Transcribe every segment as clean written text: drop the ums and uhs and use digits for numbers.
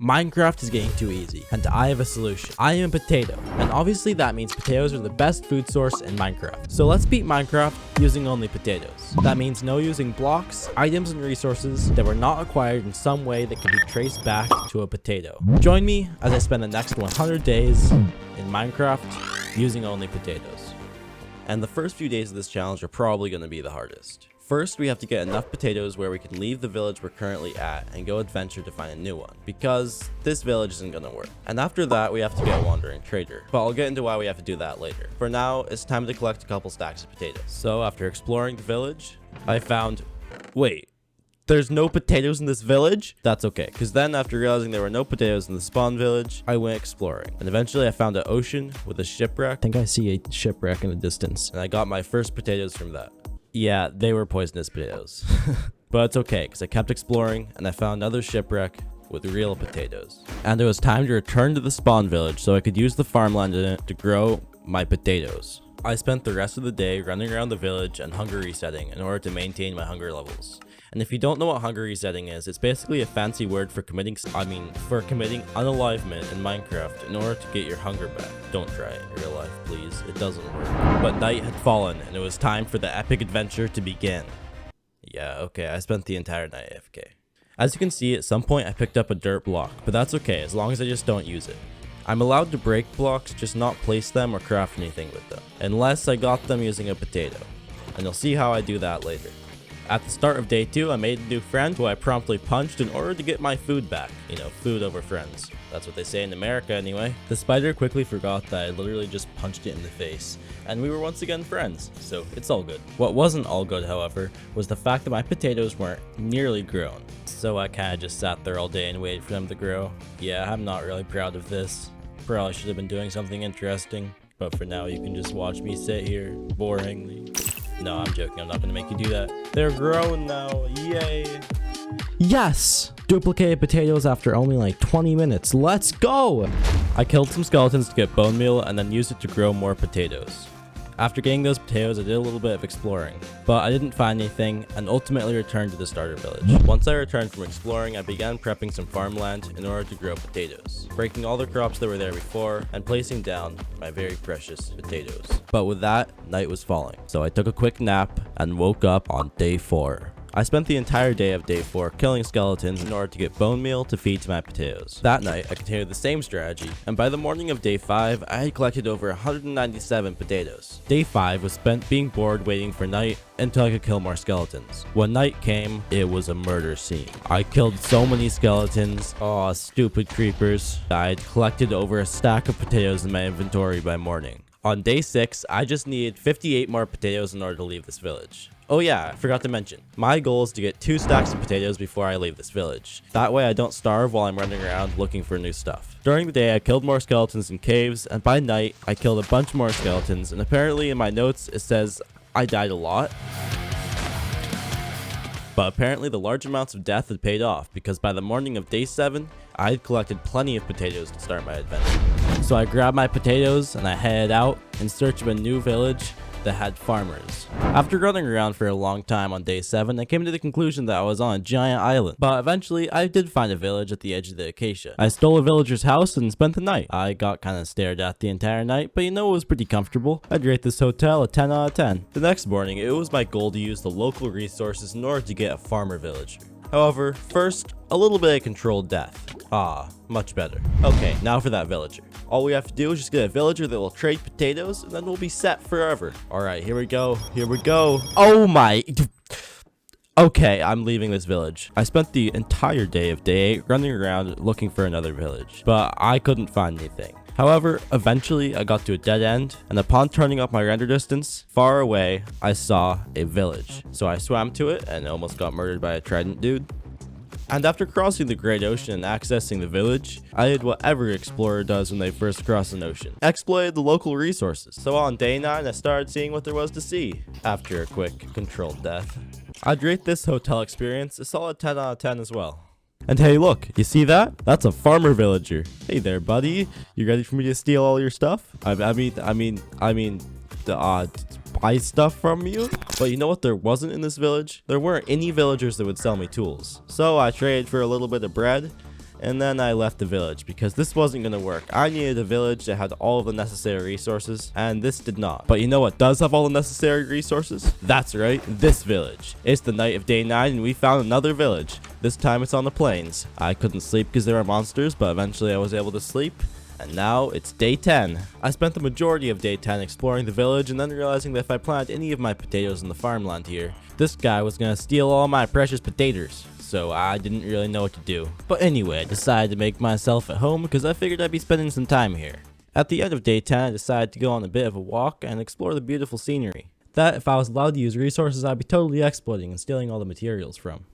Minecraft is getting too easy, and I have a solution. I am a potato, and obviously that means potatoes are the best food source in Minecraft. So let's beat Minecraft using only potatoes. That means no using blocks, items, and resources that were not acquired in some way that can be traced back to a potato. Join me as I spend the next 100 days in Minecraft using only potatoes. And the first few days of this challenge are probably going to be the hardest. First, we have to get enough potatoes where we can leave the village we're currently at and go adventure to find a new one, because this village isn't gonna work. And after that, we have to get a wandering trader, but I'll get into why we have to do that later. For now, it's time to collect a couple stacks of potatoes. So after exploring the village, I found, wait, there's no potatoes in this village? That's okay, because then after realizing there were no potatoes in the spawn village, I went exploring. And eventually I found an ocean with a shipwreck. I think I see a shipwreck in the distance. And I got my first potatoes from that. Yeah, they were poisonous potatoes. But it's okay, because I kept exploring and I found another shipwreck with real potatoes. And it was time to return to the spawn village so I could use the farmland in it to grow my potatoes. I spent the rest of the day running around the village and hunger resetting in order to maintain my hunger levels. And if you don't know what hunger resetting is, it's basically a fancy word for committing unalivement in Minecraft in order to get your hunger back. Don't try it in real life, please. It doesn't work. But night had fallen and it was time for the epic adventure to begin. Yeah, okay, I spent the entire night AFK. As you can see, at some point I picked up a dirt block, but that's okay as long as I just don't use it. I'm allowed to break blocks, just not place them or craft anything with them, unless I got them using a potato. And you'll see how I do that later. At the start of day 2, I made a new friend who I promptly punched in order to get my food back. You know, food over friends. That's what they say in America anyway. The spider quickly forgot that I literally just punched it in the face, and we were once again friends, so it's all good. What wasn't all good, however, was the fact that my potatoes weren't nearly grown. So I kinda just sat there all day and waited for them to grow. Yeah, I'm not really proud of this. Probably should have been doing something interesting, but for now you can just watch me sit here boringly. No, I'm joking. I'm not going to make you do that. They're grown now. Yay. Yes! Duplicated potatoes after only like 20 minutes. Let's go! I killed some skeletons to get bone meal and then used it to grow more potatoes. After getting those potatoes, I did a little bit of exploring, but I didn't find anything and ultimately returned to the starter village. Once I returned from exploring, I began prepping some farmland in order to grow potatoes, breaking all the crops that were there before and placing down my very precious potatoes. But with that, night was falling, so I took a quick nap and woke up on day 4. I spent the entire day of day 4 killing skeletons in order to get bone meal to feed to my potatoes. That night, I continued the same strategy, and by the morning of day 5, I had collected over 197 potatoes. Day 5 was spent being bored waiting for night until I could kill more skeletons. When night came, it was a murder scene. I killed so many skeletons. Aw, stupid creepers. I had collected over a stack of potatoes in my inventory by morning. On day 6, I just needed 58 more potatoes in order to leave this village. Oh yeah, I forgot to mention, my goal is to get 2 stacks of potatoes before I leave this village. That way I don't starve while I'm running around looking for new stuff. During the day I killed more skeletons in caves, and by night I killed a bunch more skeletons, and apparently in my notes it says I died a lot. But apparently the large amounts of death had paid off, because by the morning of day 7, I had collected plenty of potatoes to start my adventure. So I grabbed my potatoes and I headed out in search of a new village that had farmers. After running around for a long time on day 7, I came to the conclusion that I was on a giant island. But eventually, I did find a village at the edge of the acacia. I stole a villager's house and spent the night. I got kind of stared at the entire night, but you know, it was pretty comfortable. I'd rate this hotel a 10 out of 10. The next morning, it was my goal to use the local resources in order to get a farmer villager. However, first, a little bit of controlled death. Ah, much better. Okay, now for that villager. All we have to do is just get a villager that will trade potatoes, and then we'll be set forever. Alright, here we go. Here we go. Oh my... Okay, I'm leaving this village. I spent the entire day of day 8 running around looking for another village, but I couldn't find anything. However, eventually I got to a dead end, and upon turning up my render distance, far away, I saw a village. So I swam to it and almost got murdered by a trident dude. And after crossing the Great Ocean and accessing the village, I did what every explorer does when they first cross an ocean. Exploited the local resources. So on day 9, I started seeing what there was to see, after a quick, controlled death. I'd rate this hotel experience a solid 10 out of 10 as well. And hey, look, you see that? That's a farmer villager. Hey there, buddy. You ready for me to steal all your stuff? I mean, buy stuff from you? But you know what there wasn't in this village? There weren't any villagers that would sell me tools. So I traded for a little bit of bread And then I left the village because this wasn't going to work. I needed a village that had all of the necessary resources, and this did not. But you know what does have all the necessary resources? That's right, this village. It's the night of day 9 and we found another village. This time it's on the plains. I couldn't sleep because there were monsters, but eventually I was able to sleep. And now it's day 10. I spent the majority of day 10 exploring the village and then realizing that if I planted any of my potatoes in the farmland here, this guy was gonna steal all my precious potatoes. So I didn't really know what to do. But anyway, I decided to make myself at home because I figured I'd be spending some time here. At the end of day 10, I decided to go on a bit of a walk and explore the beautiful scenery that if I was allowed to use resources I'd be totally exploiting and stealing all the materials from.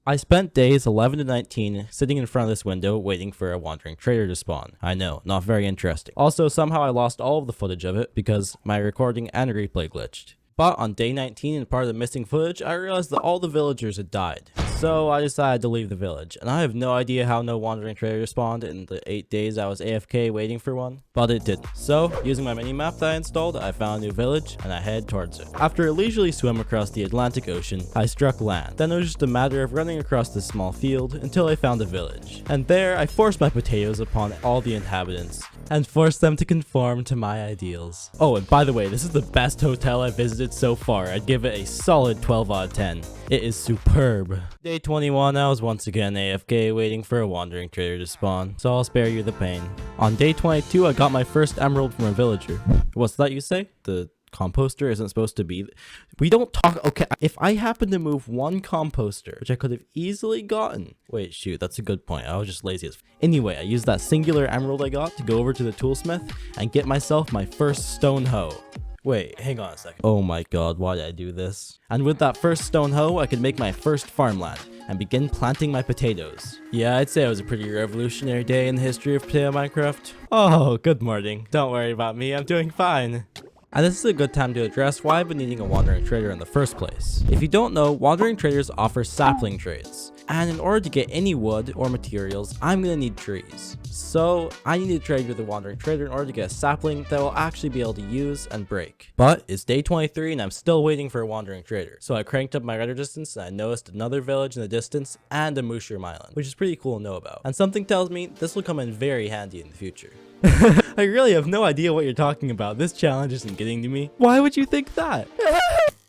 I spent days 11 to 19 sitting in front of this window waiting for a wandering trader to spawn. I know, not very interesting. Also, somehow I lost all of the footage of it because my recording and replay glitched. But on day 19 and part of the missing footage, I realized that all the villagers had died. So I decided to leave the village, and I have no idea how no wandering trader spawned in the 8 days I was AFK waiting for one, but it didn't. So, using my minimap that I installed, I found a new village, and I headed towards it. After a leisurely swim across the Atlantic Ocean, I struck land. Then it was just a matter of running across this small field until I found a village. And there, I forced my potatoes upon all the inhabitants, and forced them to conform to my ideals. Oh, and by the way, this is the best hotel I've visited so far. I'd give it a solid 12 out of 10. It is superb. Day 21, I was once again AFK waiting for a wandering trader to spawn, so I'll spare you the pain. On day 22, I got my first emerald from a villager. What's that you say? The composter isn't supposed to be... We don't talk... Okay, if I happen to move one composter, which I could have easily gotten... Wait, shoot, that's a good point. I was just lazy as... Anyway, I used that singular emerald I got to go over to the toolsmith and get myself my first stone hoe. Wait, hang on a second. Oh my god, why did I do this? And with that first stone hoe, I could make my first farmland and begin planting my potatoes. Yeah, I'd say it was a pretty revolutionary day in the history of Potato Minecraft. Oh, good morning. Don't worry about me, I'm doing fine. And this is a good time to address why I've been needing a wandering trader in the first place. If you don't know, wandering traders offer sapling trades. And in order to get any wood or materials, I'm gonna need trees. So I need to trade with a wandering trader in order to get a sapling that will actually be able to use and break. But it's day 23 and I'm still waiting for a wandering trader. So I cranked up my render distance and I noticed another village in the distance and a mushroom island, which is pretty cool to know about. And something tells me this will come in very handy in the future. I really have no idea what you're talking about. This challenge isn't getting to me. Why would you think that?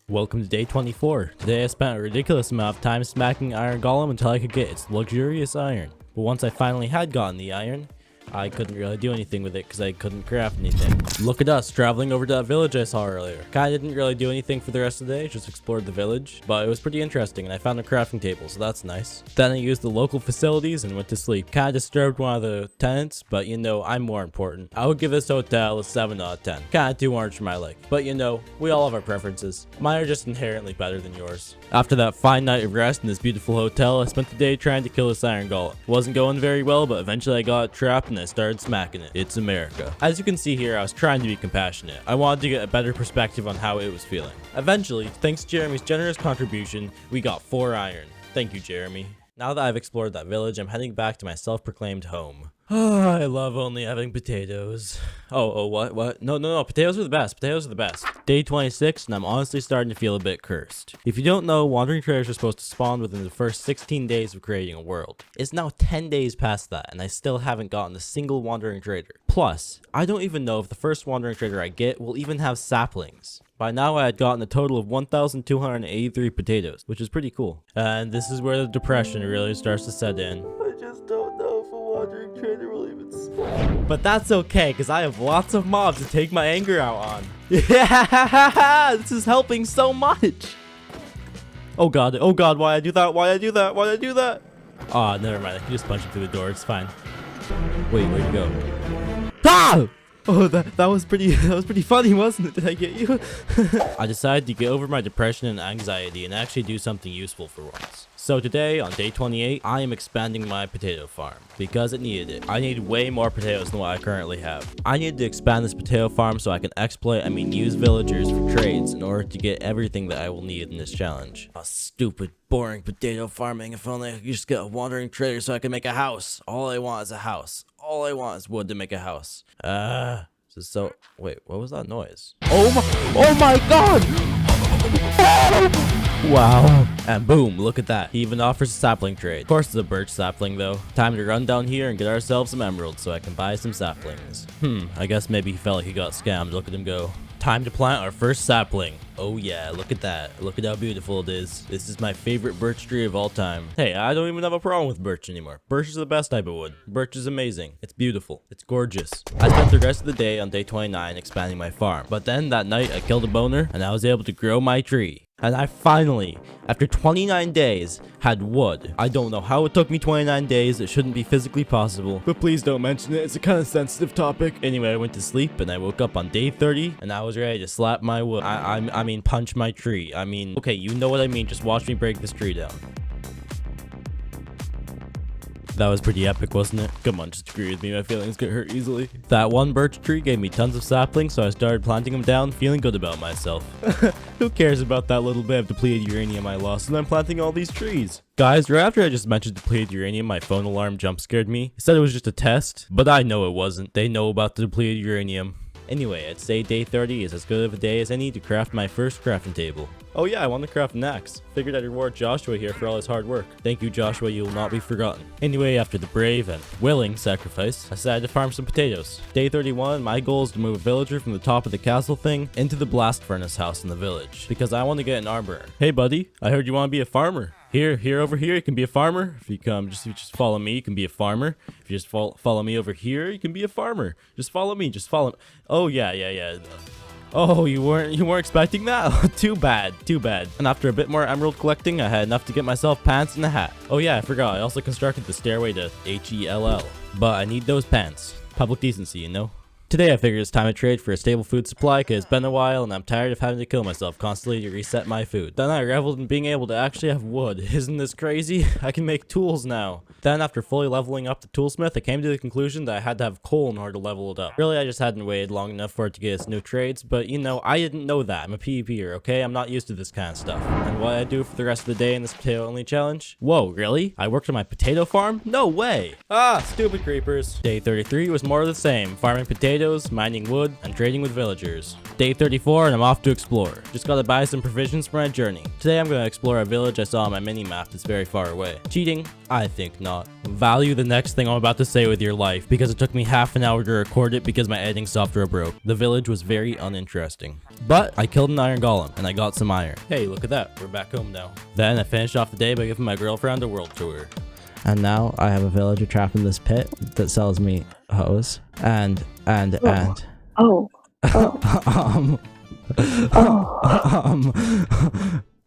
Welcome to day 24. Today I spent a ridiculous amount of time smacking Iron Golem until I could get its luxurious iron. But once I finally had gotten the iron, I couldn't really do anything with it because I couldn't craft anything. Look at us traveling over to that village I saw earlier. Kinda didn't really do anything for the rest of the day, just explored the village, but it was pretty interesting and I found a crafting table, so that's nice. Then I used the local facilities and went to sleep. Kinda disturbed one of the tenants, but you know, I'm more important. I would give this hotel a 7 out of 10. Kinda too orange for my liking, but you know, we all have our preferences. Mine are just inherently better than yours. After that fine night of rest in this beautiful hotel, I spent the day trying to kill this iron golem. Wasn't going very well, but eventually I got it trapped and I started smacking it. It's America. As you can see here, I was trying to be compassionate. I wanted to get a better perspective on how it was feeling. Eventually, thanks to Jeremy's generous contribution, we got 4 iron. Thank you, Jeremy. Now that I've explored that village, I'm heading back to my self-proclaimed home. I love only having potatoes. What? No, potatoes are the best. Potatoes are the best. Day 26, and I'm honestly starting to feel a bit cursed. If you don't know, wandering traders are supposed to spawn within the first 16 days of creating a world. It's now 10 days past that, and I still haven't gotten a single wandering trader. Plus, I don't even know if the first wandering trader I get will even have saplings. By now I had gotten a total of 1,283 potatoes, which is pretty cool. And this is where the depression really starts to set in. I just don't know if a wandering trader will even spawn. But that's okay, because I have lots of mobs to take my anger out on. Yeah, this is helping so much. Oh god, why I do that? Why I do that? Aw, never mind, I can just punch him through the door, it's fine. Wait, where'd you go? Ah! Oh, that was pretty funny, wasn't it? Did I get you? I decided to get over my depression and anxiety and actually do something useful for once. So today, on day 28, I am expanding my potato farm because it needed it. I need way more potatoes than what I currently have. I needed to expand this potato farm so I can exploit, use villagers for trades in order to get everything that I will need in this challenge. A stupid, boring potato farming. If only I could just get a wandering trader so I can make a house. All I want is a house. All I want is wood to make a house. Wait, what was that noise? Oh my god! Wow. And boom, look at that. He even offers a sapling trade. Of course it's a birch sapling though. Time to run down here and get ourselves some emeralds so I can buy some saplings. I guess maybe he felt like he got scammed. Look at him go. Time to plant our first sapling. Oh yeah, look at that. Look at how beautiful it is. This is my favorite birch tree of all time. Hey, I don't even have a problem with birch anymore. Birch is the best type of wood. Birch is amazing. It's beautiful. It's gorgeous. I spent the rest of the day on day 29 expanding my farm. But then that night I killed a boner and I was able to grow my tree. And I finally, after 29 days, had wood. I don't know how it took me 29 days. It shouldn't be physically possible. But please don't mention it. It's a kind of sensitive topic. Anyway, I went to sleep and I woke up on day 30 and I was ready to slap my wood. I mean, punch my tree. I mean, okay, you know what I mean. Just watch me break this tree down. That was pretty epic, wasn't it? Come on, just agree with me. My feelings get hurt easily. That one birch tree gave me tons of saplings, so I started planting them down, feeling good about myself. Who cares about that little bit of depleted uranium I lost, and I'm planting all these trees? Guys, right after I just mentioned depleted uranium, my phone alarm jump scared me. It said it was just a test, but I know it wasn't. They know about the depleted uranium. Anyway, I'd say day 30 is as good of a day as any to craft my first crafting table. Oh yeah, I want to craft an axe. Figured I'd reward Joshua here for all his hard work. Thank you, Joshua, you will not be forgotten. Anyway, after the brave and willing sacrifice, I decided to farm some potatoes. Day 31, my goal is to move a villager from the top of the castle thing into the blast furnace house in the village, because I want to get an armor. Hey buddy, I heard you want to be a farmer. Over here, you can be a farmer. If you just follow me, you can be a farmer. If you just follow me over here, you can be a farmer. Just follow me, Oh yeah. Oh, you weren't expecting that? Too bad. And after a bit more emerald collecting, I had enough to get myself pants and a hat. Oh yeah, I forgot. I also constructed the stairway to Hell. But I need those pants. Public decency, you know? Today I figured it's time to trade for a stable food supply because it's been a while and I'm tired of having to kill myself constantly to reset my food. Then I reveled in being able to actually have wood. Isn't this crazy? I can make tools now. Then after fully leveling up the toolsmith, I came to the conclusion that I had to have coal in order to level it up. Really, I just hadn't waited long enough for it to get its new trades, but you know, I didn't know that. I'm a PvPer, okay? I'm not used to this kind of stuff. And what I do for the rest of the day in this potato only challenge? Whoa, really? I worked on my potato farm? No way! Ah, stupid creepers. Day 33 was more of the same, farming potatoes, mining wood, and trading with villagers. Day 34 and I'm off to explore. Just gotta buy some provisions for my journey. Today I'm gonna explore a village I saw on my mini-map that's very far away. Cheating? I think not. Value the next thing I'm about to say with your life, because it took me half an hour to record it because my editing software broke. The village was very uninteresting. But I killed an iron golem, and I got some iron. Hey, look at that. We're back home now. Then I finished off the day by giving my girlfriend a world tour. And now I have a villager trapped in this pit that sells me hose. And.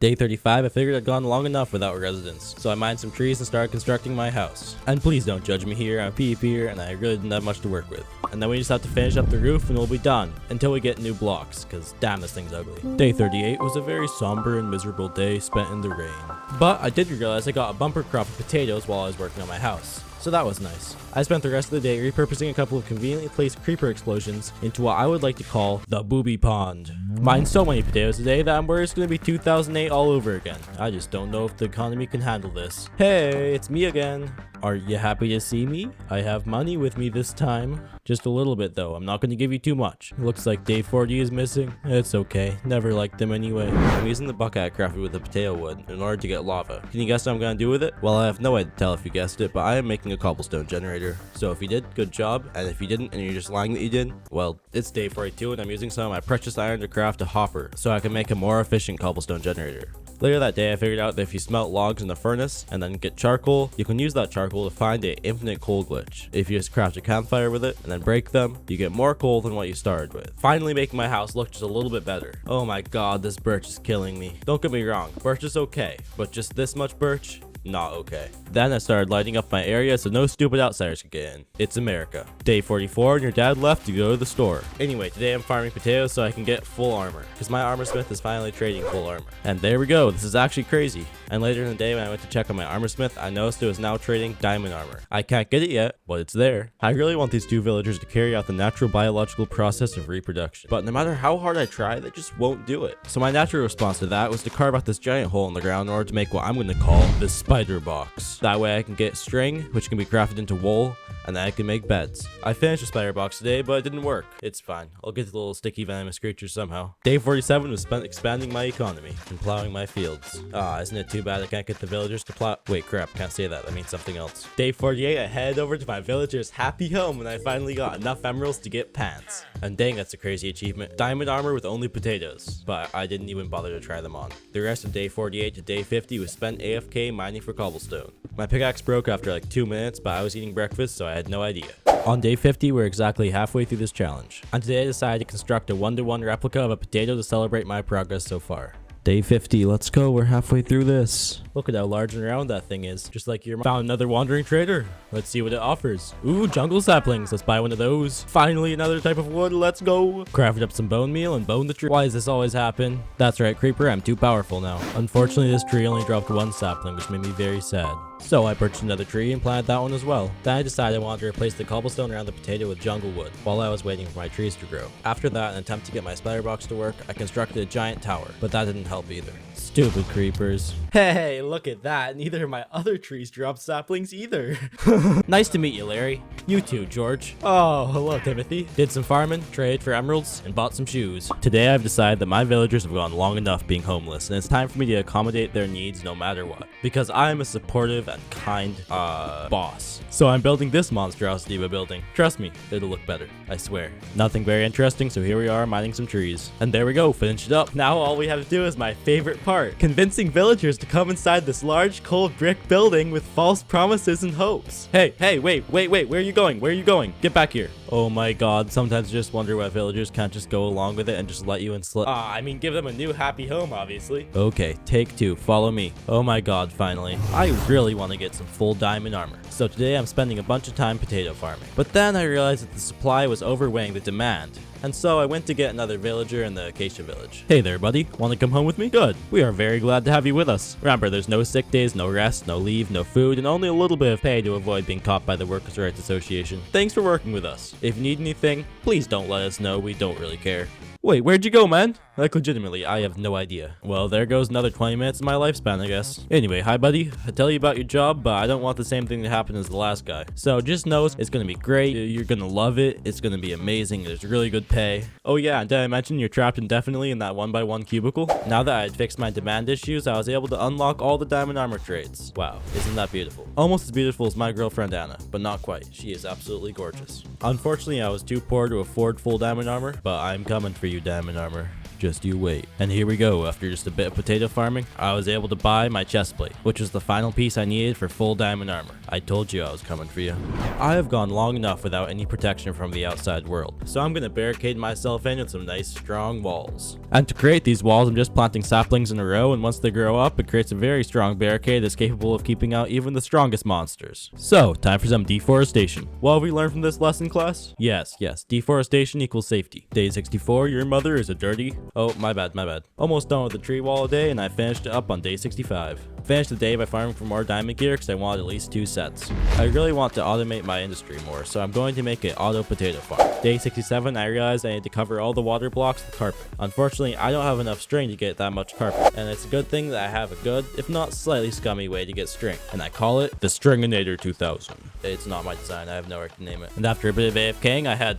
Day 35, I figured I'd gone long enough without residence, so I mined some trees and started constructing my house. And please don't judge me here, I'm a PvPer and I really didn't have much to work with. And then we just have to finish up the roof and we'll be done, until we get new blocks, cause damn this thing's ugly. Day 38 was a very somber and miserable day spent in the rain. But I did realize I got a bumper crop of potatoes while I was working on my house. So that was nice. I spent the rest of the day repurposing a couple of conveniently placed creeper explosions into what I would like to call the booby pond. Mined so many potatoes today that I'm worried it's going to be 2008 all over again. I just don't know if the economy can handle this. Hey, it's me again. Are you happy to see me? I have money with me this time. Just a little bit though, I'm not going to give you too much. Looks like day 40 is missing. It's okay, never liked them anyway. I'm using the bucket I crafted with the potato wood in order to get lava. Can you guess what I'm going to do with it? Well, I have no way to tell if you guessed it, but I am making a cobblestone generator. So if you did, good job. And if you didn't and you're just lying that you did, well, it's day 42 and I'm using some of my precious iron to craft a hopper so I can make a more efficient cobblestone generator. Later that day, I figured out that if you smelt logs in the furnace and then get charcoal, you can use that charcoal to find an infinite coal glitch. If you just craft a campfire with it and then break them, you get more coal than what you started with. Finally making my house look just a little bit better. Oh my god, this birch is killing me. Don't get me wrong, birch is okay, but just this much birch? Not okay. Then I started lighting up my area so no stupid outsiders could get in. It's America. Day 44 and your dad left to go to the store. Anyway, today I'm farming potatoes so I can get full armor, because my armor smith is finally trading full armor. And there we go, this is actually crazy. And later in the day when I went to check on my armor smith, I noticed it was now trading diamond armor. I can't get it yet, but it's there. I really want these two villagers to carry out the natural biological process of reproduction, but no matter how hard I try, they just won't do it. So my natural response to that was to carve out this giant hole in the ground in order to make what I'm going to call the spider box. That way I can get string, which can be crafted into wool, and then I can make beds. I finished the spider box today, but it didn't work. It's fine. I'll get the little sticky venomous creatures somehow. Day 47 was spent expanding my economy and plowing my fields. Isn't it too bad I can't get the villagers to plow? Wait, crap, can't say that. That means something else. Day 48, I headed over to my villager's happy home and I finally got enough emeralds to get pants. And dang, that's a crazy achievement. Diamond armor with only potatoes, but I didn't even bother to try them on. The rest of day 48 to day 50 was spent AFK mining for cobblestone. My pickaxe broke after like 2 minutes, but I was eating breakfast, so I had no idea. On day 50, we're exactly halfway through this challenge, and today I decided to construct a 1-to-1 replica of a potato to celebrate my progress so far. Day 50, let's go. We're halfway through this. Look at how large and round that thing is. Just like your mom. Found another wandering trader. Let's see what it offers. Ooh, jungle saplings. Let's buy one of those. Finally, another type of wood. Let's go. Crafted up some bone meal and bone the tree. Why does this always happen? That's right, Creeper. I'm too powerful now. Unfortunately, this tree only dropped one sapling, which made me very sad. So I purchased another tree and planted that one as well. Then I decided I wanted to replace the cobblestone around the potato with jungle wood while I was waiting for my trees to grow. After that, in an attempt to get my spider box to work, I constructed a giant tower, but that didn't help either. Stupid creepers. Hey, look at that. Neither of my other trees dropped saplings either. Nice to meet you, Larry. You too, George. Oh, hello, Timothy. Did some farming, traded for emeralds, and bought some shoes. Today I've decided that my villagers have gone long enough being homeless, and it's time for me to accommodate their needs no matter what. Because I am a supportive and kind, boss. So I'm building this monstrosity of a building. Trust me, it'll look better. I swear. Nothing very interesting, so here we are mining some trees. And there we go, finished it up. Now all we have to do is my favorite part. Convincing villagers to come inside this large, cold brick building with false promises and hopes. Hey, wait, where are you going? Where are you going? Get back here. Oh my god, sometimes I just wonder why villagers can't just go along with it and just let you in slip. I mean, give them a new happy home, obviously. Okay, take 2, follow me. Oh my god, finally. I really want to get some full diamond armor. So today I'm spending a bunch of time potato farming. But then I realized that the supply was overweighing the demand. And so I went to get another villager in the Acacia village. Hey there, buddy. Want to come home with me? Good. We are very glad to have you with us. Remember, there's no sick days, no rest, no leave, no food, and only a little bit of pay to avoid being caught by the Workers' Rights Association. Thanks for working with us. If you need anything, please don't let us know. We don't really care. Wait, where'd you go, man? Like, legitimately, I have no idea. Well, there goes another 20 minutes of my lifespan, I guess. Anyway, hi, buddy. I tell you about your job, but I don't want the same thing to happen as the last guy. So just know it's gonna be great. You're gonna love it. It's gonna be amazing. There's really good pay. Oh yeah, and did I mention you're trapped indefinitely in that 1x1 cubicle? Now that I had fixed my demand issues, I was able to unlock all the diamond armor traits. Wow, isn't that beautiful? Almost as beautiful as my girlfriend Anna, but not quite. She is absolutely gorgeous. Unfortunately, I was too poor to afford full diamond armor, but I'm coming for you, diamond armor. Just you wait. And here we go. After just a bit of potato farming, I was able to buy my chest plate, which was the final piece I needed for full diamond armor. I told you I was coming for you. I have gone long enough without any protection from the outside world, so I'm gonna barricade myself in with some nice strong walls. And to create these walls, I'm just planting saplings in a row, and once they grow up, it creates a very strong barricade that's capable of keeping out even the strongest monsters. So, time for some deforestation. What have we learned from this lesson, class? Yes, deforestation equals safety. Day 64, your mother is a dirty... Oh, my bad. Almost done with the tree wall a day, and I finished it up on day 65. Finished the day by farming for more diamond gear because I wanted at least 2 sets. I really want to automate my industry more, so I'm going to make an auto potato farm. Day 67, I realized I need to cover all the water blocks with carpet. Unfortunately, I don't have enough string to get that much carpet, and it's a good thing that I have a good, if not slightly scummy way to get string, and I call it the Stringinator 2000. It's not my design, I have nowhere to name it. And after a bit of AFKing, I had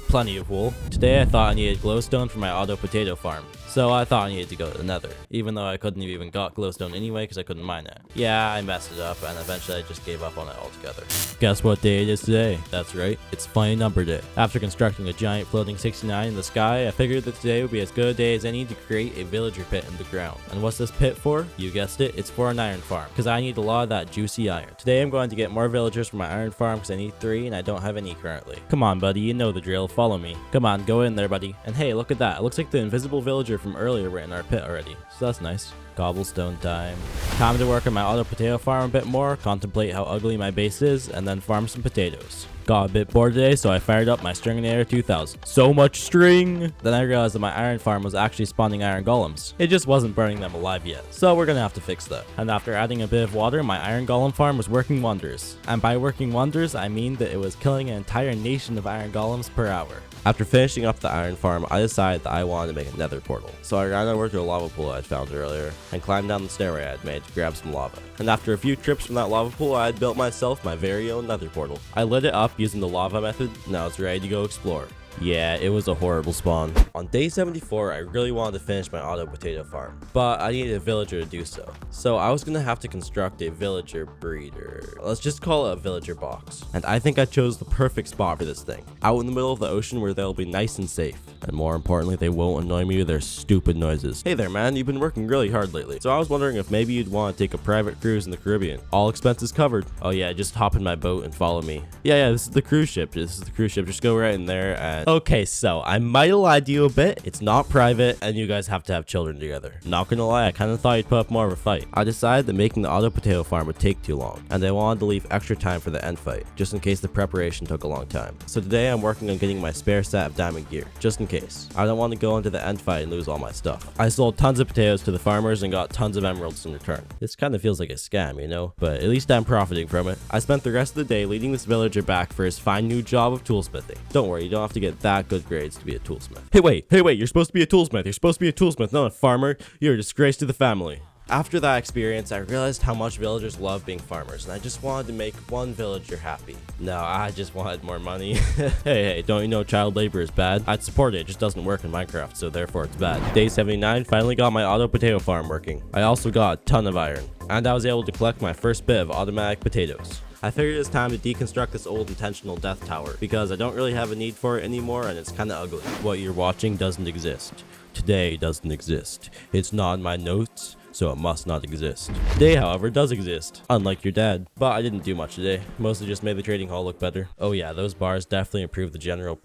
plenty of wool. Today I thought I needed glowstone for my auto potato farm. So I thought I needed to go to the nether, even though I couldn't have even got glowstone anyway because I couldn't mine it. Yeah, I messed it up and eventually I just gave up on it altogether. Guess what day it is today? That's right, it's Funny Number Day. After constructing a giant floating 69 in the sky, I figured that today would be as good a day as any to create a villager pit in the ground. And what's this pit for? You guessed it, it's for an iron farm, because I need a lot of that juicy iron. Today I'm going to get more villagers for my iron farm because I need 3 and I don't have any currently. Come on, buddy, you know the drill, follow me. Come on, go in there, buddy. And hey, look at that, it looks like the invisible villager from earlier were in our pit already, so that's nice. Cobblestone time. Time to work on my auto potato farm a bit more, contemplate how ugly my base is, and then farm some potatoes. Got a bit bored today, so I fired up my Stringinator 2000. So much string! Then I realized that my iron farm was actually spawning iron golems. It just wasn't burning them alive yet, so we're gonna have to fix that. And after adding a bit of water, my iron golem farm was working wonders. And by working wonders, I mean that it was killing an entire nation of iron golems per hour. After finishing up the iron farm, I decided that I wanted to make a nether portal. So I ran over to a lava pool I had found earlier and climbed down the stairway I had made to grab some lava. And after a few trips from that lava pool, I had built myself my very own nether portal. I lit it up using the lava method. Now it's ready to go explore. Yeah, it was a horrible spawn. On day 74, I really wanted to finish my auto potato farm, but I needed a villager to do so. So I was gonna have to construct a villager breeder. Let's just call it a villager box. And I think I chose the perfect spot for this thing. Out in the middle of the ocean where they'll be nice and safe. And more importantly, they won't annoy me with their stupid noises. Hey there, man, you've been working really hard lately. So I was wondering if maybe you'd want to take a private cruise in the Caribbean. All expenses covered. Oh yeah, just hop in my boat and follow me. Yeah, this is the cruise ship. Just go right in there and... Okay, so I might have lied to you a bit. It's not private, and you guys have to have children together. Not gonna lie, I kind of thought you'd put up more of a fight. I decided that making the auto potato farm would take too long, and I wanted to leave extra time for the end fight, just in case the preparation took a long time. So today I'm working on getting my spare set of diamond gear, just in case. I don't want to go into the end fight and lose all my stuff. I sold tons of potatoes to the farmers and got tons of emeralds in return. This kind of feels like a scam, you know? But at least I'm profiting from it. I spent the rest of the day leading this villager back for his fine new job of toolsmithing. Don't worry, you don't have to get that good grades to be a toolsmith. Hey wait, you're supposed to be a toolsmith, not a farmer. You're a disgrace to the family. After that experience, I realized how much villagers love being farmers, and I just wanted to make one villager happy. No, I just wanted more money. Hey, don't you know child labor is bad? I'd support it, just doesn't work in Minecraft, so therefore it's bad. Day 79, finally got my auto potato farm working. I also got a ton of iron, and I was able to collect my first bit of automatic potatoes. I figured it's time to deconstruct this old intentional death tower, because I don't really have a need for it anymore and it's kinda ugly. What you're watching doesn't exist. Today doesn't exist. It's not in my notes, so it must not exist. Today, however, does exist, unlike your dad. But I didn't do much today, mostly just made the trading hall look better. Oh yeah, those bars definitely improved the general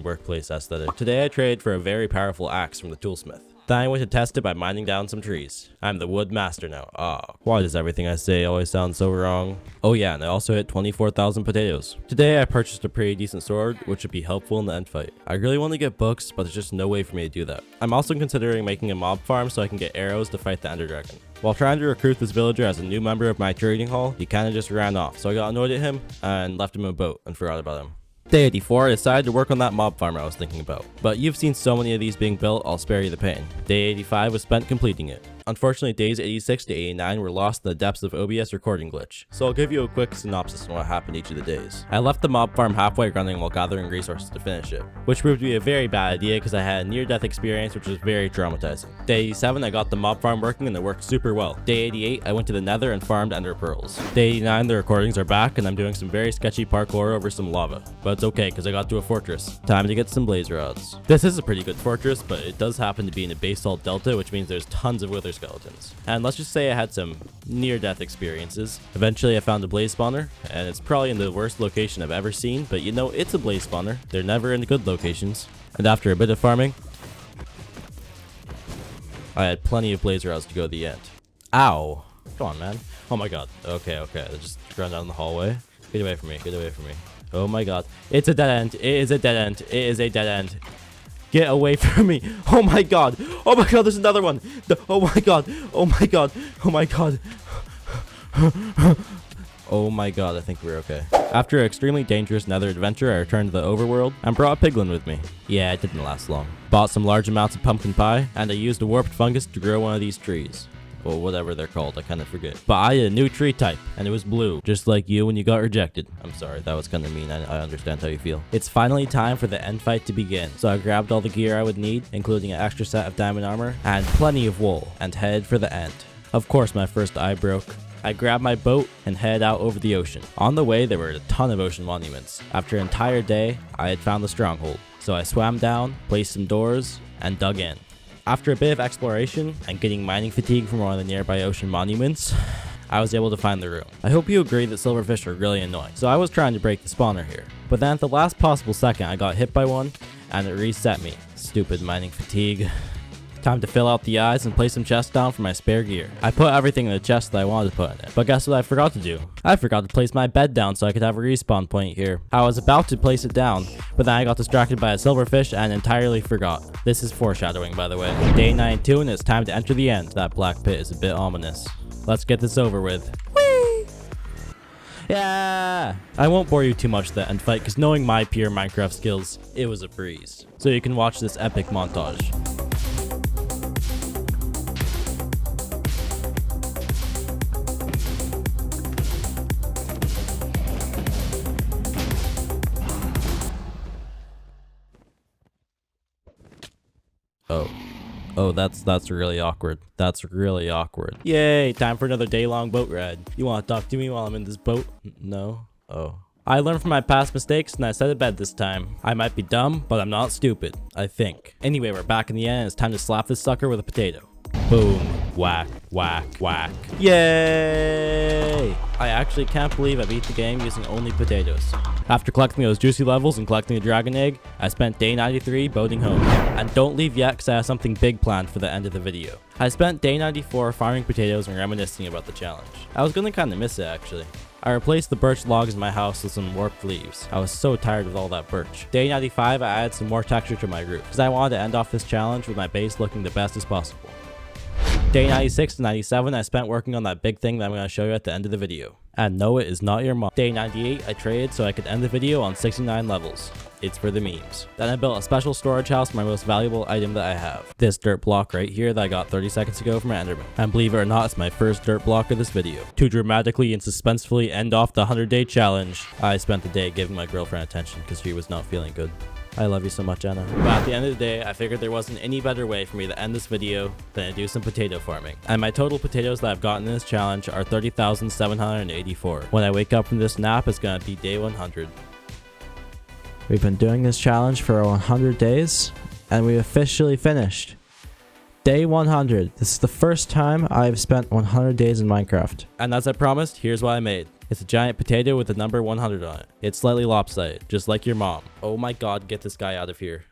workplace aesthetic. Today I traded for a very powerful axe from the toolsmith. Then I went to test it by mining down some trees. I'm the wood master now. Why does everything I say always sound so wrong? Oh yeah, and I also hit 24,000 potatoes. Today I purchased a pretty decent sword, which would be helpful in the end fight. I really want to get books, but there's just no way for me to do that. I'm also considering making a mob farm so I can get arrows to fight the ender dragon. While trying to recruit this villager as a new member of my trading hall, he kinda just ran off, so I got annoyed at him and left him in a boat and forgot about him. Day 84, I decided to work on that mob farm I was thinking about. But you've seen so many of these being built, I'll spare you the pain. Day 85 was spent completing it. Unfortunately, days 86 to 89 were lost in the depths of OBS recording glitch, so I'll give you a quick synopsis on what happened each of the days. I left the mob farm halfway running while gathering resources to finish it, which proved to be a very bad idea because I had a near-death experience which was very traumatizing. Day 87, I got the mob farm working and it worked super well. Day 88, I went to the nether and farmed ender pearls. Day 89, the recordings are back and I'm doing some very sketchy parkour over some lava, but it's okay because I got to a fortress. Time to get some blaze rods. This is a pretty good fortress, but it does happen to be in a basalt delta, which means there's tons of wither skeletons. And let's just say I had some near-death experiences. Eventually I found a blaze spawner, and it's probably in the worst location I've ever seen, but you know, it's a blaze spawner. They're never in good locations. And after a bit of farming, I had plenty of blaze rods to go to the end. Ow. Come on, man. Oh my god. Okay. Let's just run down the hallway. Get away from me. Oh my god. It's a dead end. It is a dead end. Get away from me. Oh my god. There's another one. Oh my god. Oh my god, I think we're okay. After an extremely dangerous nether adventure, I returned to the overworld and brought a piglin with me. Yeah, it didn't last long. Bought some large amounts of pumpkin pie, and I used a warped fungus to grow one of these trees. Or whatever they're called, I kind of forget. But I had a new tree type, and it was blue, just like you when you got rejected. I'm sorry, that was kind of mean. I understand how you feel. It's finally time for the end fight to begin. So I grabbed all the gear I would need, including an extra set of diamond armor, and plenty of wool, and headed for the end. Of course, my first eye broke. I grabbed my boat and headed out over the ocean. On the way, there were a ton of ocean monuments. After an entire day, I had found the stronghold. So I swam down, placed some doors, and dug in. After a bit of exploration and getting mining fatigue from one of the nearby ocean monuments, I was able to find the room. I hope you agree that silverfish are really annoying, so I was trying to break the spawner here. But then at the last possible second, I got hit by one, and it reset me. Stupid mining fatigue. Time to fill out the eyes and place some chests down for my spare gear. I put everything in the chest that I wanted to put in it. But guess what I forgot to do? I forgot to place my bed down so I could have a respawn point here. I was about to place it down, but then I got distracted by a silverfish and entirely forgot. This is foreshadowing, by the way. Day 92 and it's time to enter the end. That black pit is a bit ominous. Let's get this over with. Whee! Yeah! I won't bore you too much with that end fight, because knowing my pure Minecraft skills, it was a breeze. So you can watch this epic montage. Oh, that's really awkward. That's really awkward. Yay, time for another day-long boat ride. You want to talk to me while I'm in this boat? No? Oh. I learned from my past mistakes and I set a bed this time. I might be dumb, but I'm not stupid, I think. Anyway, we're back in the end and it's time to slap this sucker with a potato. Boom. Whack, whack, whack. Yay! I actually can't believe I beat the game using only potatoes. After collecting those juicy levels and collecting a dragon egg, I spent day 93 boating home. And don't leave yet because I have something big planned for the end of the video. I spent day 94 farming potatoes and reminiscing about the challenge. I was gonna kinda miss it actually. I replaced the birch logs in my house with some warped leaves. I was so tired with all that birch. Day 95 I added some more texture to my roof because I wanted to end off this challenge with my base looking the best as possible. Day 96 to 97 I spent working on that big thing that I'm going to show you at the end of the video. And no, it is not your mom. Day 98 I traded so I could end the video on 69 levels. It's for the memes. Then I built a special storage house for my most valuable item that I have. This dirt block right here that I got 30 seconds ago from Enderman. And believe it or not, it's my first dirt block of this video. To dramatically and suspensefully end off the 100-day challenge, I spent the day giving my girlfriend attention because she was not feeling good. I love you so much, Anna. But at the end of the day, I figured there wasn't any better way for me to end this video than to do some potato farming. And my total potatoes that I've gotten in this challenge are 30,784. When I wake up from this nap, it's gonna be day 100. We've been doing this challenge for 100 days, and we officially finished. Day 100. This is the first time I've spent 100 days in Minecraft. And as I promised, here's what I made. It's a giant potato with the number 100 on it. It's slightly lopsided, just like your mom. Oh my god, get this guy out of here.